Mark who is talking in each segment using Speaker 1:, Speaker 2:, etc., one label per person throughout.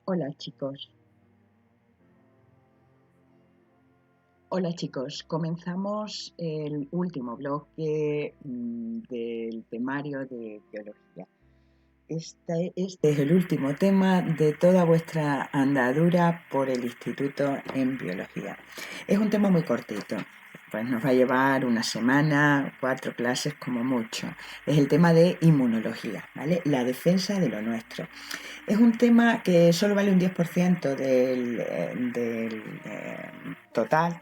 Speaker 1: Hola chicos, hola chicos, comenzamos el último bloque del temario de biología. Este es el último tema de toda vuestra andadura por el Instituto en Biología. Es un tema muy cortito, pues nos va a llevar una semana, 4 clases como mucho. Es el tema de inmunología, ¿vale? La defensa de lo nuestro. Es un tema que solo vale un 10% del total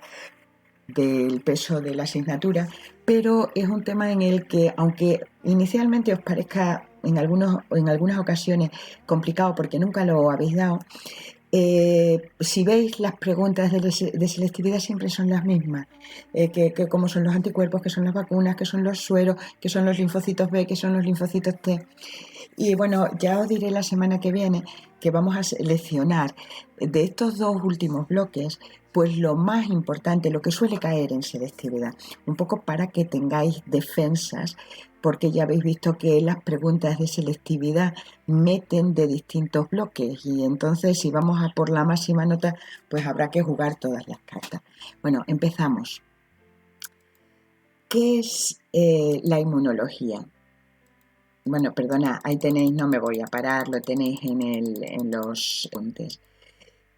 Speaker 1: del peso de la asignatura, pero es un tema en el que, aunque inicialmente os parezca en algunas ocasiones complicado porque nunca lo habéis dado, si veis las preguntas de selectividad siempre son las mismas, que cómo son los anticuerpos, qué son las vacunas, qué son los sueros, qué son los linfocitos B, qué son los linfocitos T. Y bueno, ya os diré la semana que viene que vamos a seleccionar de estos dos últimos bloques, pues lo más importante, lo que suele caer en selectividad, un poco para que tengáis defensas, porque ya habéis visto que las preguntas de selectividad meten de distintos bloques y entonces si vamos a por la máxima nota, pues habrá que jugar todas las cartas. Bueno, empezamos. ¿Qué es la inmunología? Bueno, perdona, ahí tenéis, no me voy a parar, lo tenéis en los apuntes.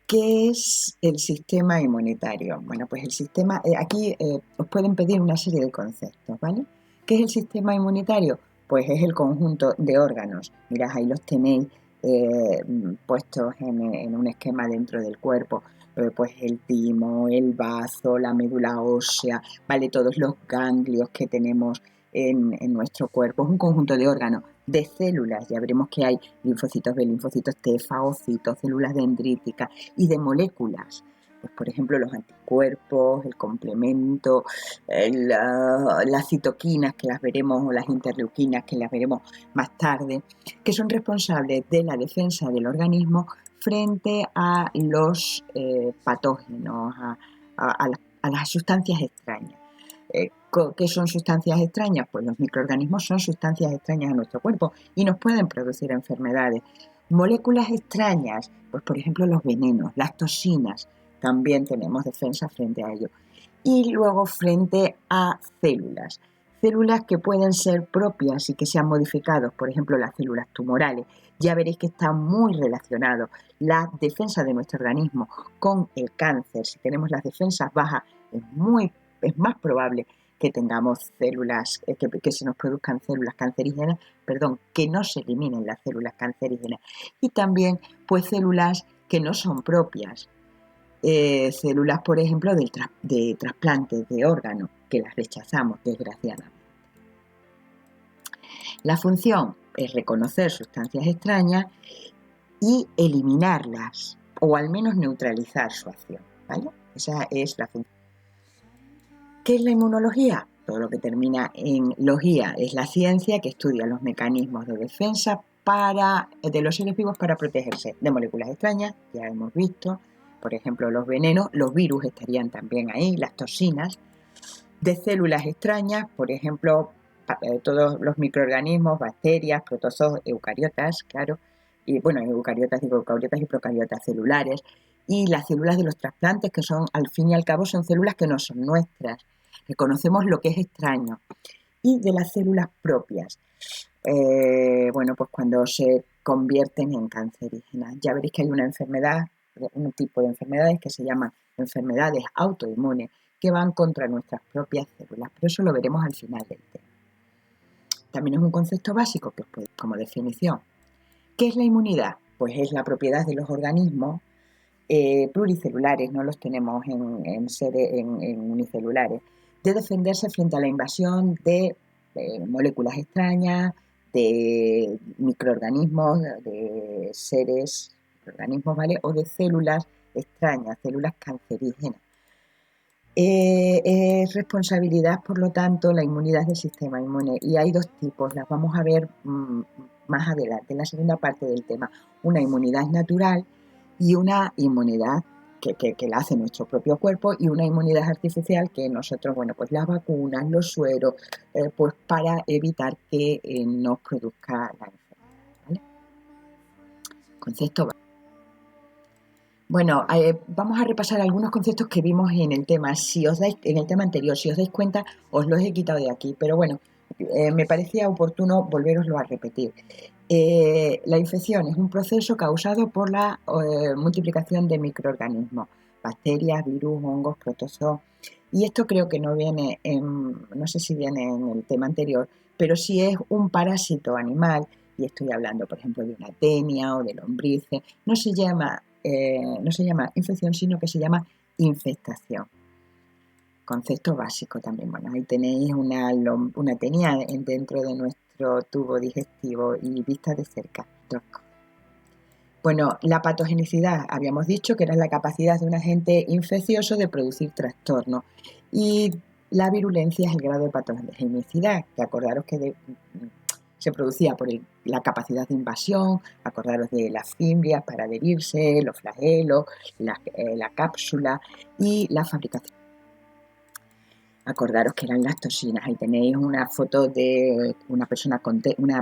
Speaker 1: ¿Qué es el sistema inmunitario? Bueno, pues el sistema, aquí os pueden pedir una serie de conceptos, ¿vale? ¿Qué es el sistema inmunitario? Pues es el conjunto de órganos. Mirad, ahí los tenéis puestos en un esquema dentro del cuerpo. Pues el timo, el bazo, la médula ósea, ¿vale? Todos los ganglios que tenemos en nuestro cuerpo. Es un conjunto de órganos, de células. Ya veremos que hay linfocitos B, linfocitos T, fagocitos, células dendríticas y de moléculas. Pues, por ejemplo, los anticuerpos, el complemento, las citoquinas, que las veremos, o las interleuquinas, que las veremos más tarde, que son responsables de la defensa del organismo frente a los patógenos, a las sustancias extrañas. ¿Qué son sustancias extrañas? Pues los microorganismos son sustancias extrañas a nuestro cuerpo y nos pueden producir enfermedades. Moléculas extrañas, pues por ejemplo los venenos, las toxinas, también tenemos defensa frente a ello. Y luego frente a células, células que pueden ser propias y que se han modificado, por ejemplo las células tumorales. Ya veréis que está muy relacionado la defensa de nuestro organismo con el cáncer. Si tenemos las defensas bajas, es más probable que tengamos células, que se nos produzcan células cancerígenas, que no se eliminen las células cancerígenas. Y también, pues, células que no son propias, células, por ejemplo, de trasplantes de órganos, que las rechazamos, desgraciadamente. La función es reconocer sustancias extrañas y eliminarlas, o al menos neutralizar su acción, ¿vale? Esa es la función. ¿Qué es la inmunología? Todo lo que termina en logía es la ciencia que estudia los mecanismos de defensa de los seres vivos para protegerse de moléculas extrañas, ya hemos visto, por ejemplo, los venenos, los virus estarían también ahí, las toxinas, de células extrañas, por ejemplo, todos los microorganismos, bacterias, protozoos, eucariotas, claro, y bueno, eucariotas y procariotas celulares, y las células de los trasplantes, que son, al fin y al cabo, son células que no son nuestras. Reconocemos lo que es extraño. Y de las células propias, bueno, pues cuando se convierten en cancerígenas. Ya veréis que hay una enfermedad, un tipo de enfermedades que se llaman enfermedades autoinmunes, que van contra nuestras propias células, pero eso lo veremos al final del tema. También es un concepto básico que os puedo como definición. ¿Qué es la inmunidad? Pues es la propiedad de los organismos pluricelulares, no los tenemos en unicelulares, de defenderse frente a la invasión de moléculas extrañas, de microorganismos, de seres, organismos, ¿vale? O de células extrañas, células cancerígenas. Es responsabilidad, por lo tanto, la inmunidad del sistema inmune. Y hay dos tipos, las vamos a ver más adelante, en la segunda parte del tema. Una inmunidad natural y una inmunidad que la hace nuestro propio cuerpo, y una inmunidad artificial que nosotros, bueno, pues las vacunas, los sueros, pues para evitar que nos produzca la enfermedad, ¿vale? Concepto básico. Bueno, vamos a repasar algunos conceptos que vimos en el tema. En el tema anterior, si os dais cuenta, os los he quitado de aquí, pero bueno, me parecía oportuno volveroslo a repetir. La infección es un proceso causado por la multiplicación de microorganismos, bacterias, virus, hongos, protozoos. Y esto creo que no sé si viene en el tema anterior, pero si es un parásito animal, y estoy hablando, por ejemplo, de una tenia o de lombrices, no se llama infección, sino que se llama infestación. Concepto básico también. Bueno, ahí tenéis una tenia dentro de nuestro tubo digestivo y vista de cerca. Bueno, la patogenicidad, habíamos dicho que era la capacidad de un agente infeccioso de producir trastornos. Y la virulencia es el grado de patogenicidad, que acordaros que se producía por la capacidad de invasión, acordaros de las fimbrias para adherirse, los flagelos, la cápsula y la fabricación. Acordaros que eran las toxinas. Ahí tenéis una foto de una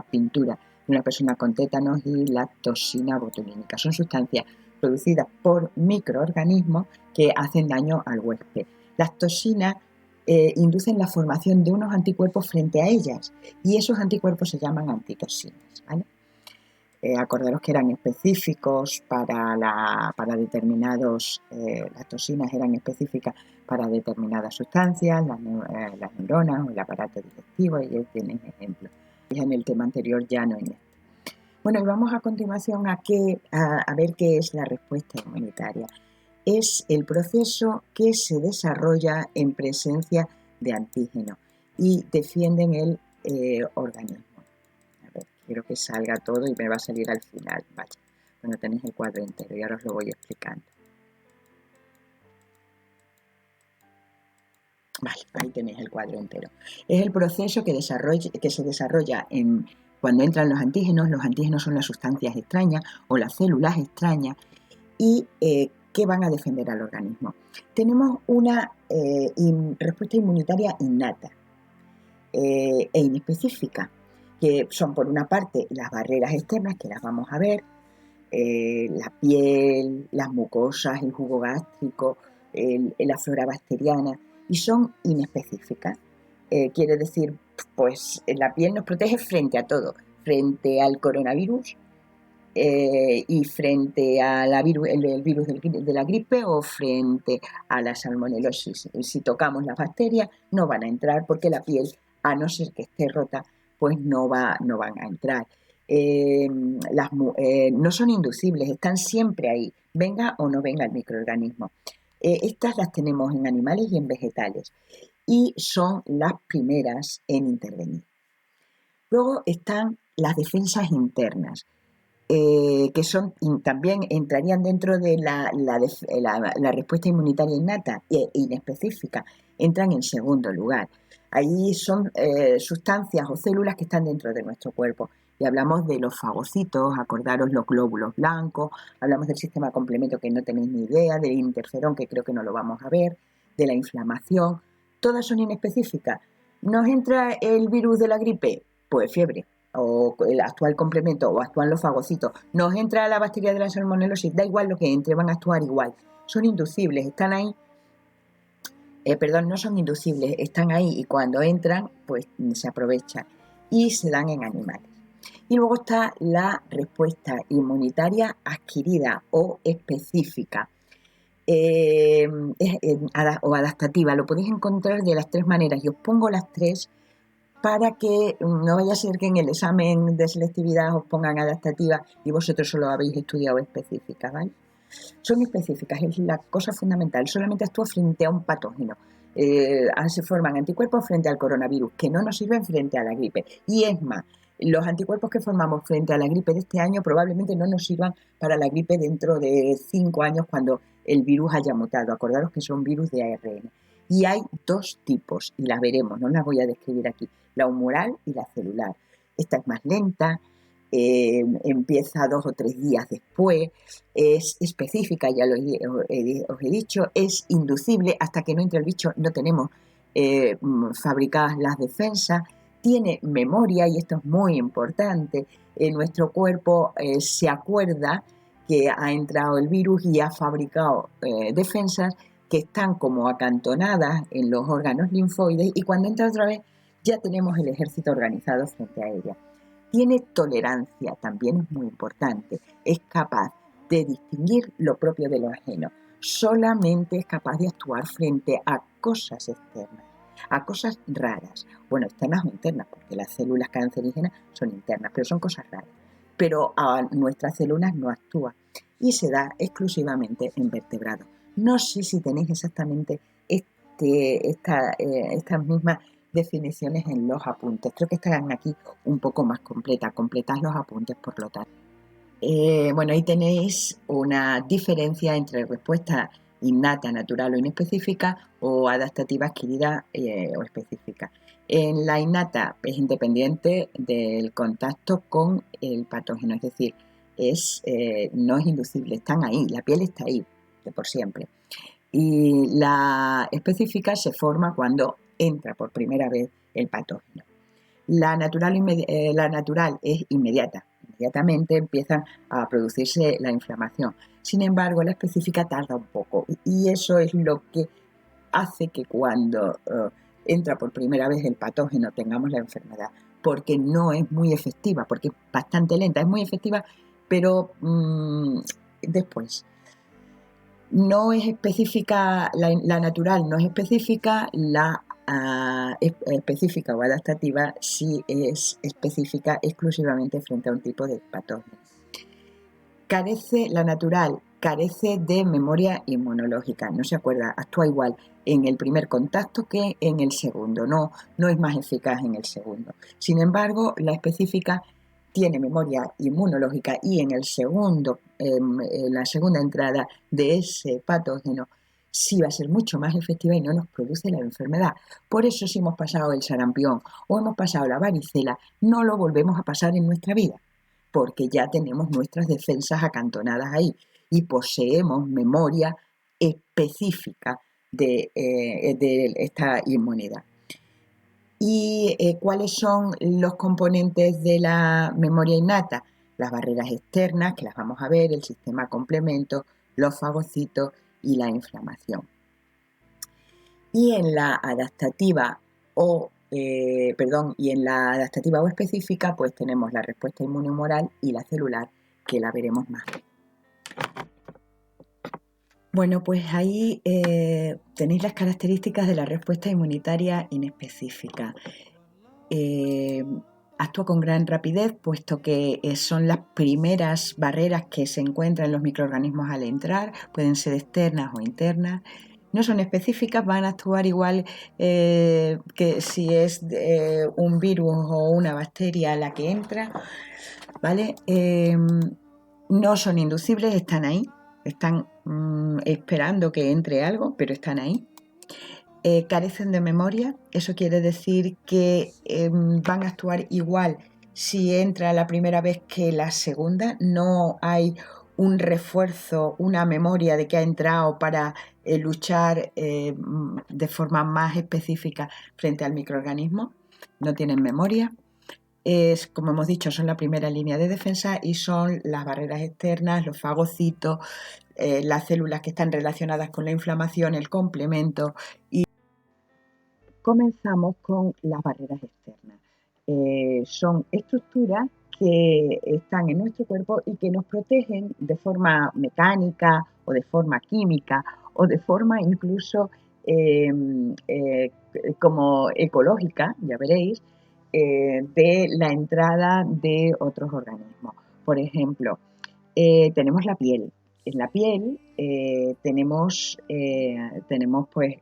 Speaker 1: pintura de una persona con tétanos y la toxina botulínica. Son sustancias producidas por microorganismos que hacen daño al huésped. Las toxinas inducen la formación de unos anticuerpos frente a ellas y esos anticuerpos se llaman antitoxinas, ¿vale? Acordaros que eran específicos para determinados, las toxinas eran específicas para determinadas sustancias, las neuronas o el aparato digestivo, y ahí tenéis ejemplos. Ya en el tema anterior, ya no en este. Bueno, y vamos a continuación a ver qué es la respuesta inmunitaria. Es el proceso que se desarrolla en presencia de antígenos y defienden el organismo. Quiero que salga todo y me va a salir al final. Vaya, bueno, tenéis el cuadro entero y ahora os lo voy explicando. Vale, ahí tenéis el cuadro entero. Es el proceso que se desarrolla cuando entran los antígenos. Los antígenos son las sustancias extrañas o las células extrañas y que van a defender al organismo. Tenemos una respuesta inmunitaria innata e inespecífica, que son por una parte las barreras externas, que las vamos a ver, la piel, las mucosas, el jugo gástrico, la flora bacteriana, y son inespecíficas. Quiere decir, pues la piel nos protege frente a todo, frente al coronavirus y frente al el virus de la gripe o frente a la salmonelosis. Si tocamos las bacterias no van a entrar porque la piel, a no ser que esté rota, pues no van a entrar. No son inducibles, están siempre ahí, venga o no venga el microorganismo. Estas las tenemos en animales y en vegetales y son las primeras en intervenir. Luego están las defensas internas, que también entrarían dentro de la respuesta inmunitaria innata e inespecífica, entran en segundo lugar. Ahí son sustancias o células que están dentro de nuestro cuerpo. Y hablamos de los fagocitos, acordaros los glóbulos blancos, hablamos del sistema complemento que no tenéis ni idea, del interferón que creo que no lo vamos a ver, de la inflamación. Todas son inespecíficas. ¿Nos entra el virus de la gripe? Pues fiebre, o el actual complemento, o actúan los fagocitos. Nos entra la bacteria de la salmonelosis, da igual lo que entre, van a actuar igual. Son inducibles, están ahí. No son inducibles, están ahí y cuando entran, pues se aprovechan y se dan en animales. Y luego está la respuesta inmunitaria adquirida o específica o adaptativa. Lo podéis encontrar de las tres maneras. Yo os pongo las tres para que no vaya a ser que en el examen de selectividad os pongan adaptativa y vosotros solo habéis estudiado específica, ¿vale? Son específicas, es la cosa fundamental, solamente actúa frente a un patógeno. Se forman anticuerpos frente al coronavirus, que no nos sirven frente a la gripe. Y es más, los anticuerpos que formamos frente a la gripe de este año probablemente no nos sirvan para la gripe dentro de 5 años cuando el virus haya mutado. Acordaros que son virus de ARN. Y hay dos tipos, y las veremos, no las voy a describir aquí, la humoral y la celular. Esta es más lenta, empieza 2 o 3 días después, es específica, ya os he dicho, es inducible, hasta que no entre el bicho no tenemos fabricadas las defensas, tiene memoria, y esto es muy importante, nuestro cuerpo se acuerda que ha entrado el virus y ha fabricado defensas que están como acantonadas en los órganos linfoides, y cuando entra otra vez ya tenemos el ejército organizado frente a ella. Tiene tolerancia, también es muy importante, es capaz de distinguir lo propio de lo ajeno, solamente es capaz de actuar frente a cosas externas, a cosas raras, bueno, externas o internas, porque las células cancerígenas son internas, pero son cosas raras, pero a nuestras células no actúa y se da exclusivamente en vertebrados. No sé si tenéis exactamente estas mismas definiciones en los apuntes. Creo que estarán aquí un poco más completas los apuntes, por lo tanto. Bueno, ahí tenéis una diferencia entre respuesta innata, natural o inespecífica, o adaptativa, adquirida o específica. En la innata es independiente del contacto con el patógeno, es decir, no es inducible, están ahí, la piel está ahí de por siempre. Y la específica se forma cuando entra por primera vez el patógeno. La natural es inmediata, inmediatamente empieza a producirse la inflamación. Sin embargo, la específica tarda un poco, y eso es lo que hace que cuando entra por primera vez el patógeno tengamos la enfermedad, porque no es muy efectiva, porque es bastante lenta, es muy efectiva, pero después. No es específica, la natural no es específica, la específica o adaptativa sí es específica exclusivamente frente a un tipo de patógeno. La natural carece de memoria inmunológica, no se acuerda, actúa igual en el primer contacto que en el segundo, no es más eficaz en el segundo. Sin embargo, la específica tiene memoria inmunológica y en la segunda entrada de ese patógeno sí va a ser mucho más efectiva y no nos produce la enfermedad. Por eso, si hemos pasado el sarampión o hemos pasado la varicela, no lo volvemos a pasar en nuestra vida, porque ya tenemos nuestras defensas acantonadas ahí y poseemos memoria específica de esta inmunidad. ¿Y cuáles son los componentes de la memoria innata? Las barreras externas, que las vamos a ver, el sistema complemento, los fagocitos y la inflamación. Y en la adaptativa o específica, pues tenemos la respuesta inmunohumoral y la celular, que la veremos más. Bueno, pues ahí tenéis las características de la respuesta inmunitaria inespecífica. Actúa con gran rapidez, puesto que son las primeras barreras que se encuentran en los microorganismos al entrar, pueden ser externas o internas. No son específicas, van a actuar igual que si es un virus o una bacteria la que entra, ¿vale? No son inducibles, están ahí, están esperando que entre algo, pero están ahí. Carecen de memoria, eso quiere decir que van a actuar igual si entra la primera vez que la segunda, no hay un refuerzo, una memoria de que ha entrado para luchar de forma más específica frente al microorganismo, no tienen memoria. Como hemos dicho, son la primera línea de defensa y son las barreras externas, los fagocitos, las células que están relacionadas con la inflamación, el complemento. Y comenzamos con las barreras externas. Son estructuras que están en nuestro cuerpo y que nos protegen de forma mecánica o de forma química o de forma incluso como ecológica, ya veréis, de la entrada de otros organismos. Por ejemplo, tenemos la piel. En la piel pues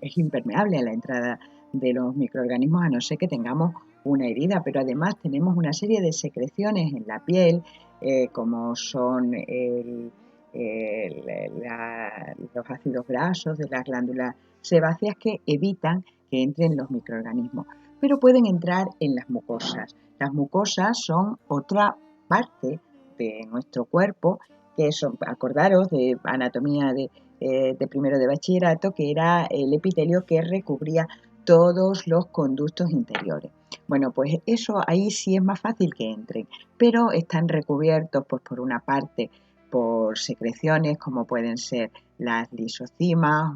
Speaker 1: es impermeable a la entrada de los microorganismos, a no ser que tengamos una herida, pero además tenemos una serie de secreciones en la piel, como son los ácidos grasos de las glándulas sebáceas, que evitan que entren los microorganismos, pero pueden entrar en las mucosas. Las mucosas son otra parte de nuestro cuerpo, que son, acordaros de anatomía de primero de bachillerato, que era el epitelio que recubría todos los conductos interiores. Bueno, pues eso ahí sí es más fácil que entren, pero están recubiertos pues por una parte por secreciones como pueden ser las lisocimas,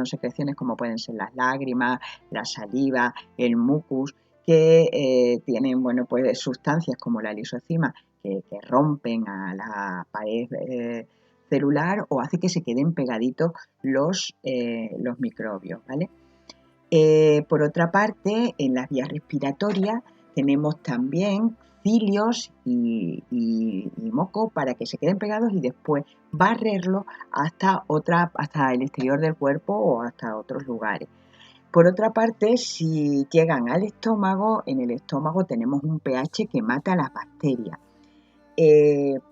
Speaker 1: secreciones como pueden ser las lágrimas, la saliva, el mucus, que tienen, bueno, pues sustancias como la lisocima que rompen a la pared celular o hace que se queden pegaditos los microbios, ¿vale? Por otra parte, en las vías respiratorias tenemos también cilios y moco para que se queden pegados y después barrerlo hasta el exterior del cuerpo o hasta otros lugares. Por otra parte, si llegan al estómago, en el estómago tenemos un pH que mata las bacterias.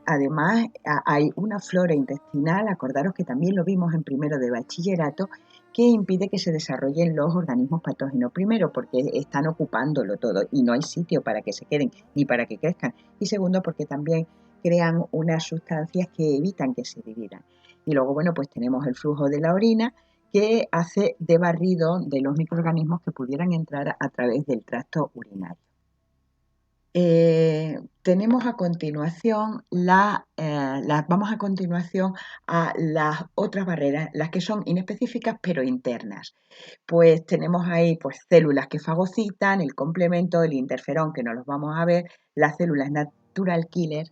Speaker 1: Además, hay una flora intestinal, acordaros que también lo vimos en primero de bachillerato, que impide que se desarrollen los organismos patógenos. Primero, porque están ocupándolo todo y no hay sitio para que se queden ni para que crezcan. Y segundo, porque también crean unas sustancias que evitan que se dividan. Y luego, bueno, pues tenemos el flujo de la orina que hace de barrido de los microorganismos que pudieran entrar a través del tracto urinario. Tenemos a continuación vamos a continuación a las otras barreras, las que son inespecíficas pero internas. Pues tenemos ahí pues células que fagocitan, el complemento, el interferón, que no los vamos a ver, las células natural killer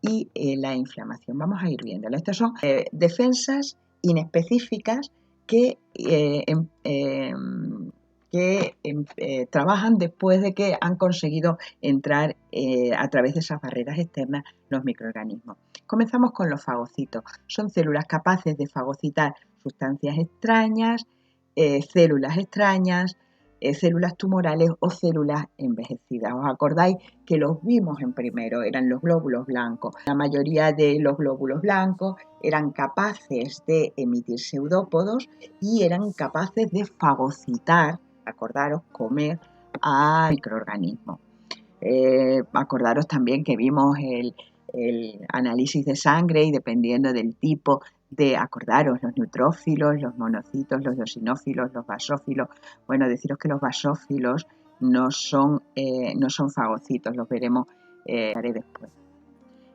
Speaker 1: y la inflamación. Vamos a ir viéndolo. Estas son defensas inespecíficas que trabajan después de que han conseguido entrar a través de esas barreras externas los microorganismos. Comenzamos con los fagocitos. Son células capaces de fagocitar sustancias extrañas, células extrañas, células tumorales o células envejecidas. ¿Os acordáis que los vimos en primero? Eran los glóbulos blancos. La mayoría de los glóbulos blancos eran capaces de emitir pseudópodos y eran capaces de fagocitar, acordaros, comer a microorganismos. Acordaros también que vimos el análisis de sangre y dependiendo del tipo de, acordaros, los neutrófilos, los monocitos, los eosinófilos, los basófilos. Bueno, deciros que los basófilos no son fagocitos, los veremos después.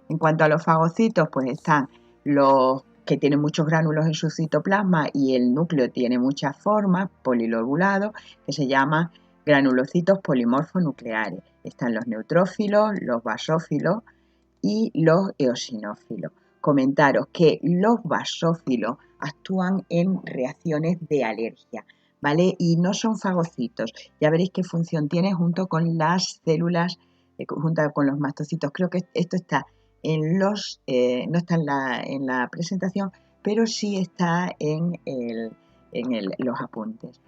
Speaker 1: En cuanto a los fagocitos, pues están los que tienen muchos gránulos en su citoplasma y el núcleo tiene muchas formas, polilobulados, que se llaman granulocitos polimorfonucleares. Están los neutrófilos, los basófilos y los eosinófilos. Comentaros que los basófilos actúan en reacciones de alergia, ¿vale? Y no son fagocitos. Ya veréis qué función tiene junto con las células, junto con los mastocitos. Creo que esto está no está en la presentación, pero sí está en los apuntes.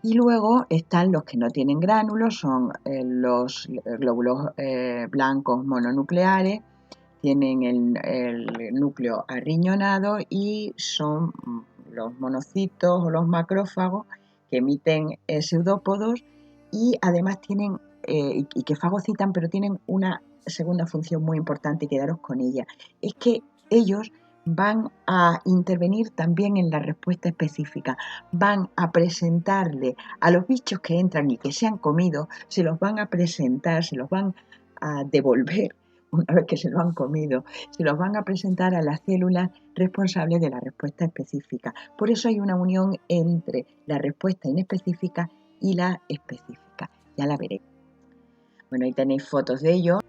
Speaker 1: Y luego están los que no tienen gránulos, son los glóbulos blancos mononucleares, tienen el núcleo arriñonado y son los monocitos o los macrófagos que emiten pseudópodos y además tienen, y que fagocitan, pero tienen una segunda función muy importante y quedaros con ella, es que ellos van a intervenir también en la respuesta específica, van a presentarle a los bichos que entran y que se han comido, se los van a presentar, se los van a devolver una vez que se lo han comido, se los van a presentar a las células responsables de la respuesta específica. Por eso hay una unión entre la respuesta inespecífica y la específica. Ya la veréis. Bueno, ahí tenéis fotos de ellos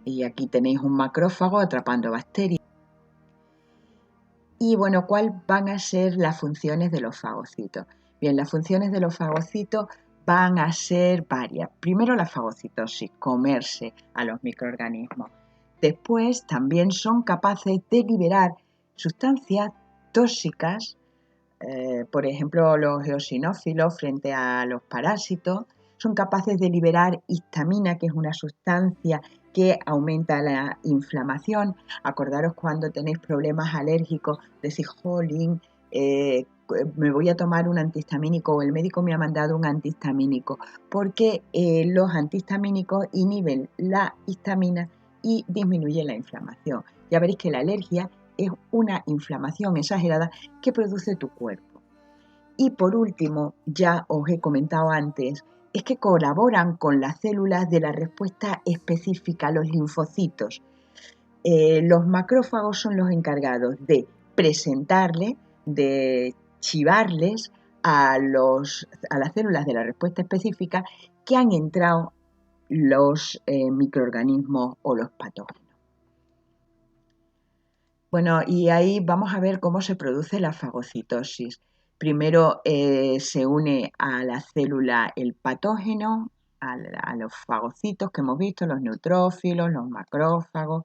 Speaker 1: y aquí tenéis un macrófago atrapando bacterias. Y bueno, ¿cuáles van a ser las funciones de los fagocitos? Bien, las funciones de los fagocitos van a ser varias. Primero la fagocitosis, comerse a los microorganismos. Después también son capaces de liberar sustancias tóxicas, por ejemplo los eosinófilos frente a los parásitos, son capaces de liberar histamina, que es una sustancia que aumenta la inflamación. Acordaros cuando tenéis problemas alérgicos, decís, jolín, me voy a tomar un antihistamínico o el médico me ha mandado un antihistamínico, porque los antihistamínicos inhiben la histamina y disminuyen la inflamación. Ya veréis que la alergia es una inflamación exagerada que produce tu cuerpo. Y por último, ya os he comentado antes, es que colaboran con las células de la respuesta específica, los linfocitos. Los macrófagos son los encargados de presentarle, de chivarles a las células de la respuesta específica que han entrado los microorganismos o los patógenos. Bueno, y ahí vamos a ver cómo se produce la fagocitosis. Primero se une a la célula el patógeno, a los fagocitos que hemos visto, los neutrófilos, los macrófagos.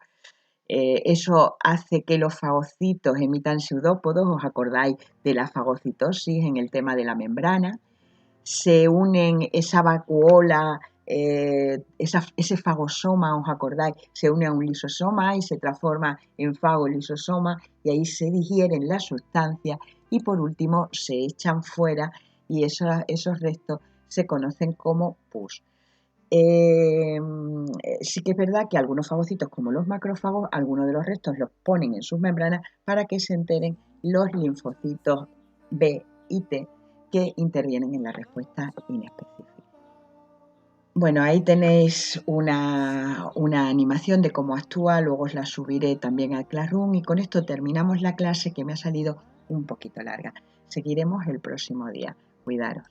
Speaker 1: Eso hace que los fagocitos emitan pseudópodos. ¿Os acordáis de la fagocitosis en el tema de la membrana? Se unen esa vacuola, ese fagosoma, ¿os acordáis? Se une a un lisosoma y se transforma en fagolisosoma y ahí se digieren las sustancias y por último se echan fuera y esos restos se conocen como pus. Sí que es verdad que algunos fagocitos, como los macrófagos, algunos de los restos los ponen en sus membranas para que se enteren los linfocitos B y T que intervienen en la respuesta inespecífica. Bueno, ahí tenéis una animación de cómo actúa, luego os la subiré también al Classroom y con esto terminamos la clase que me ha salido un poquito larga. Seguiremos el próximo día. Cuidaros.